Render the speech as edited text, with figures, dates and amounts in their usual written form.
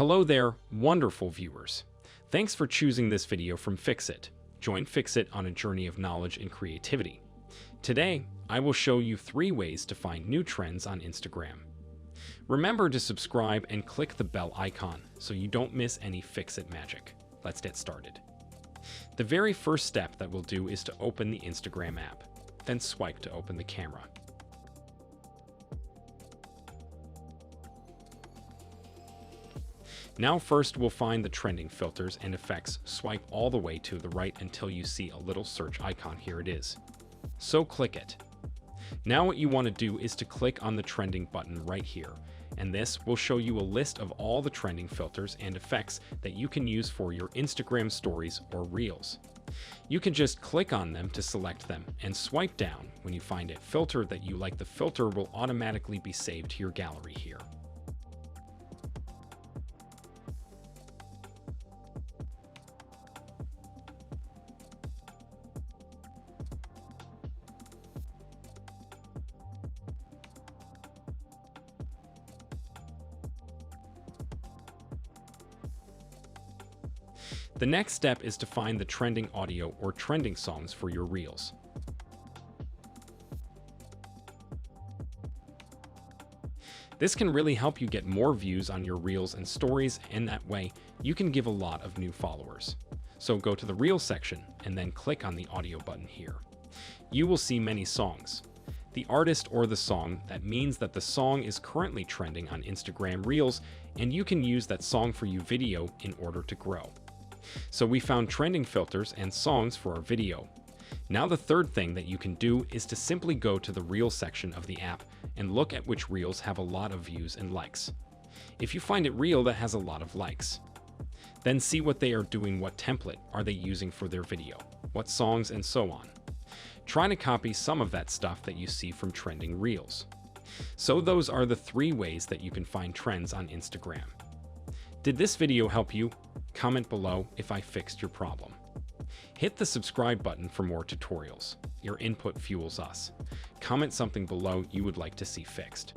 Hello there, wonderful viewers. Thanks for choosing this video from Fixit. Join Fixit on a journey of knowledge and creativity. Today, I will show you 3 ways to find new trends on Instagram. Remember to subscribe and click the bell icon so you don't miss any Fixit magic. Let's get started. The very first step that we'll do is to open the Instagram app, then swipe to open the camera. Now first we'll find the trending filters and effects, swipe all the way to the right until you see a little search icon. Here it is. So click it. Now what you want to do is to click on the trending button right here, and this will show you a list of all the trending filters and effects that you can use for your Instagram stories or reels. You can just click on them to select them and swipe down when you find a filter that you like. The filter will automatically be saved to your gallery here. The next step is to find the trending audio or trending songs for your reels. This can really help you get more views on your reels and stories, and that way you can give a lot of new followers. So go to the Reels section and then click on the audio button here. You will see many songs. The artist or the song, that means that the song is currently trending on Instagram Reels, and you can use that song for your video in order to grow. So we found trending filters and songs for our video. Now the third thing that you can do is to simply go to the Reels section of the app and look at which reels have a lot of views and likes. If you find a reel that has a lot of likes, then see what they are doing, what template are they using for their video, what songs, and so on. Try to copy some of that stuff that you see from trending reels. So those are the 3 ways that you can find trends on Instagram. Did this video help you? Comment below if I fixed your problem. Hit the subscribe button for more tutorials. Your input fuels us. Comment something below you would like to see fixed.